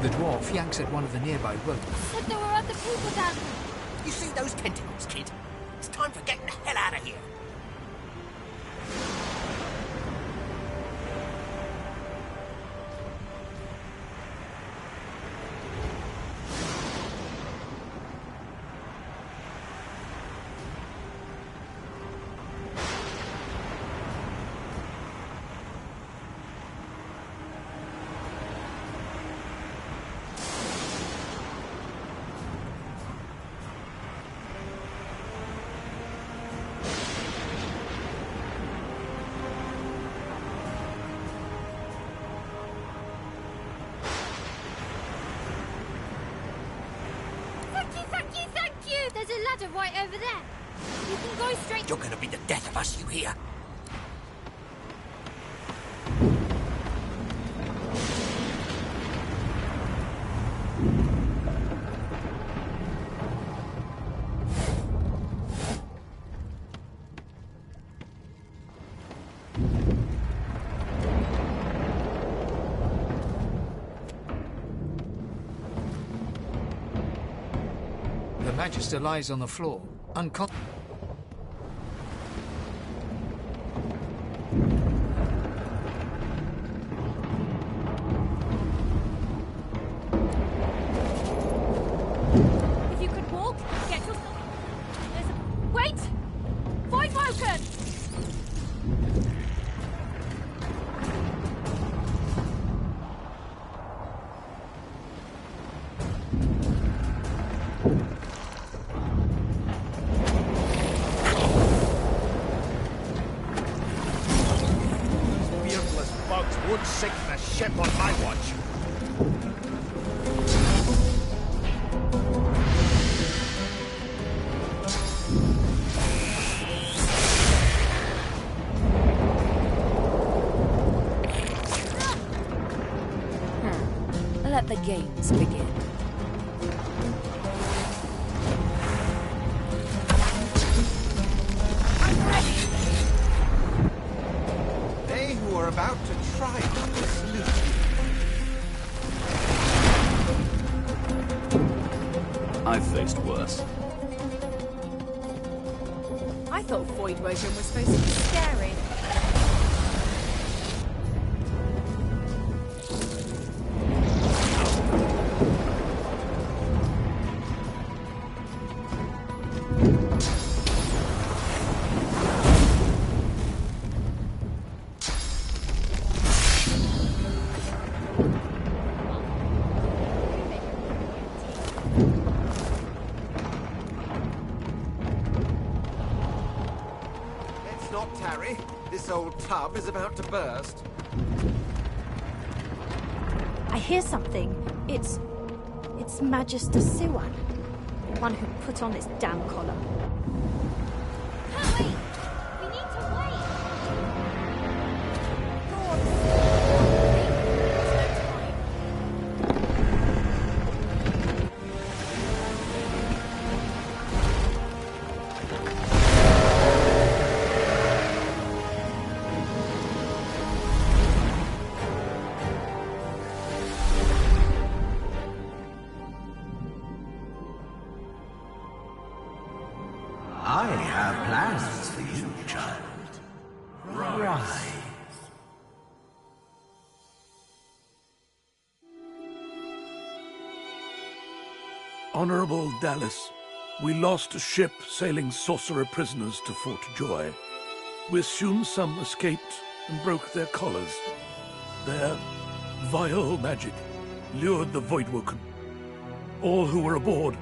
The dwarf yanks at one of the nearby ropes. Said there were other people down there. You see those tentacles, kid? It's time for getting the hell out of here. Thank you! There's a ladder right over there. You can go straight... You're gonna be the death of us, you hear? The Magister lies on the floor, unconscious. If you could walk, get yourself... There's a... Wait! Void Woken! Beardless bugs won't sink the ship on my watch. Let the games begin. They who are about to try to salute I've faced worse. I thought Void Woken was supposed to be scary. Let's not tarry. This old tub is about to burst. I hear something. It's Magister Siwan. The one who put on this damn collar. Can't wait! We need to wait! I have plans for you, child. Rise. Honorable Dallas, we lost a ship sailing sorcerer prisoners to Fort Joy. We assume some escaped and broke their collars. Their vile magic lured the Voidwoken. All who were aboard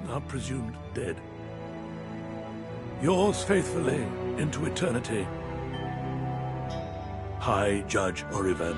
are presumed dead. Yours faithfully into eternity, High Judge Orivan.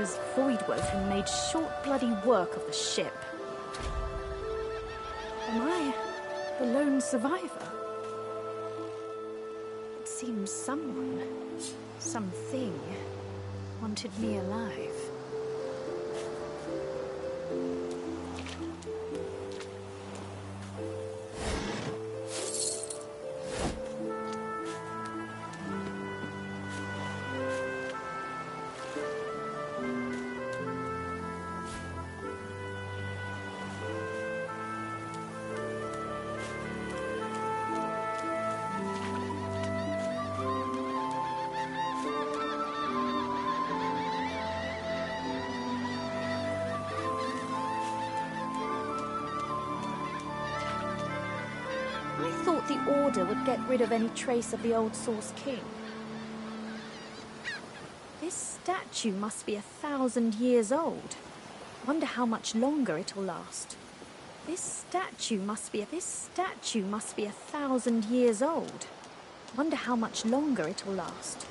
Those Voidwoken made short bloody work of the ship. Am I the lone survivor? It seems someone, something, wanted me alive. I thought the Order would get rid of any trace of the old Source King. This statue must be 1,000 years old. Wonder how much longer it'll last. This statue must be 1,000 years old. Wonder how much longer it'll last.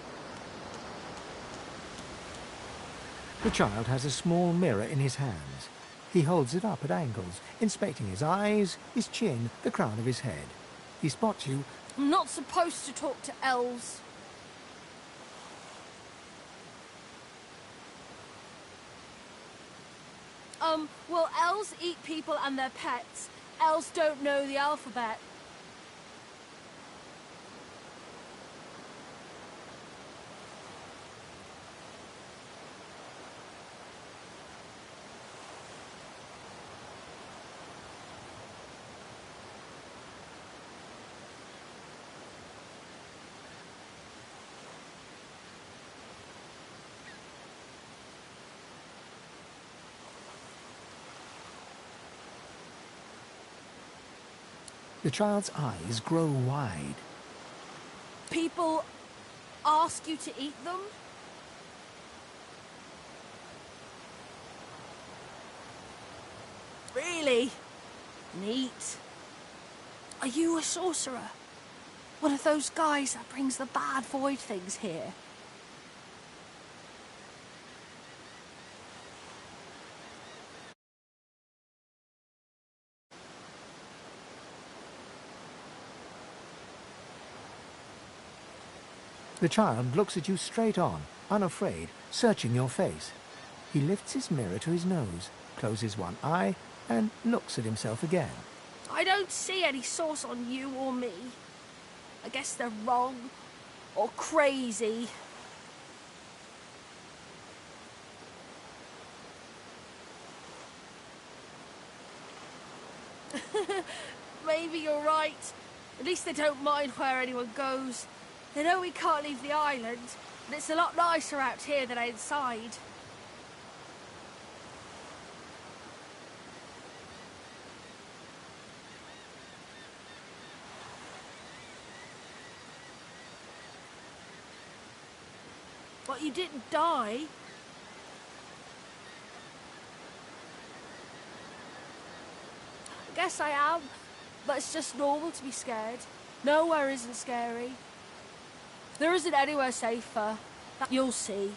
The child has a small mirror in his hands. He holds it up at angles, inspecting his eyes, his chin, the crown of his head. He spots you. I'm not supposed to talk to elves. Well, elves eat people and their pets. Elves don't know the alphabet. The child's eyes grow wide. People ask you to eat them? Really? Neat. Are you a sorcerer? One of those guys that brings the bad void things here? The child looks at you straight on, unafraid, searching your face. He lifts his mirror to his nose, closes one eye, and looks at himself again. I don't see any source on you or me. I guess they're wrong or crazy. Maybe you're right. At least they don't mind where anyone goes. They know we can't leave the island, and it's a lot nicer out here than inside. But you didn't die. I guess I am, but it's just normal to be scared. Nowhere isn't scary. There isn't anywhere safer. You'll see.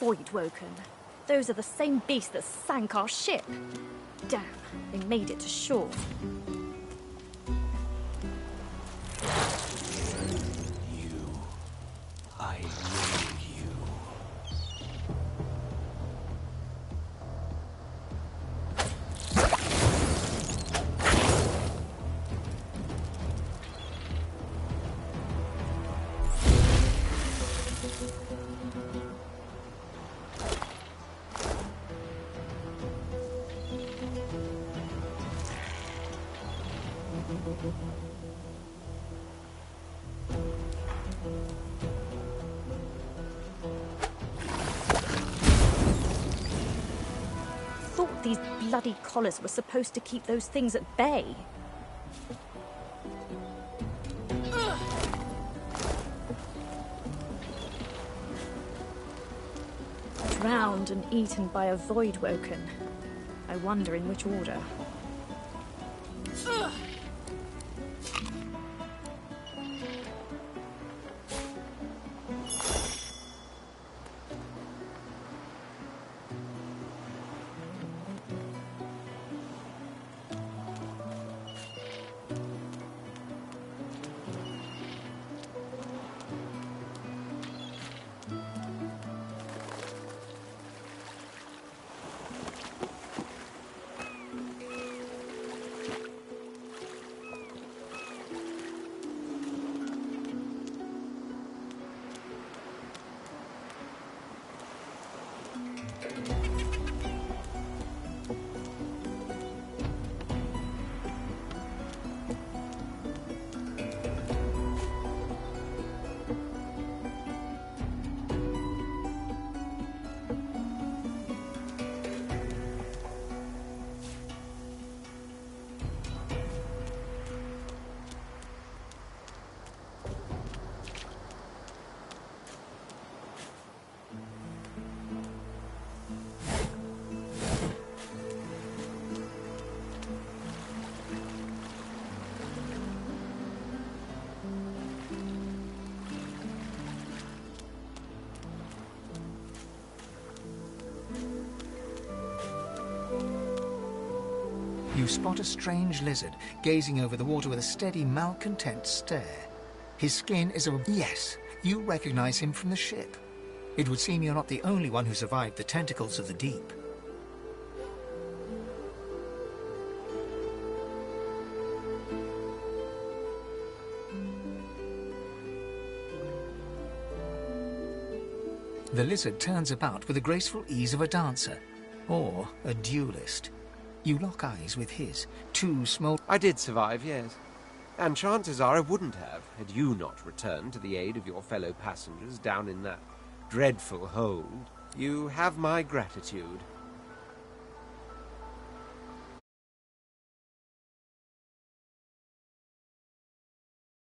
Voidwoken. Those are the same beasts that sank our ship. Damn, they made it to shore. I made you. These bloody collars were supposed to keep those things at bay. Drowned and eaten by a void woken. I wonder in which order. You spot a strange lizard gazing over the water with a steady, malcontent stare. His skin is a... Yes, you recognize him from the ship. It would seem you're not the only one who survived the tentacles of the deep. The lizard turns about with the graceful ease of a dancer, or a duelist. You lock eyes with his, two small... I did survive, yes. And chances are I wouldn't have, had you not returned to the aid of your fellow passengers down in that dreadful hold. You have my gratitude.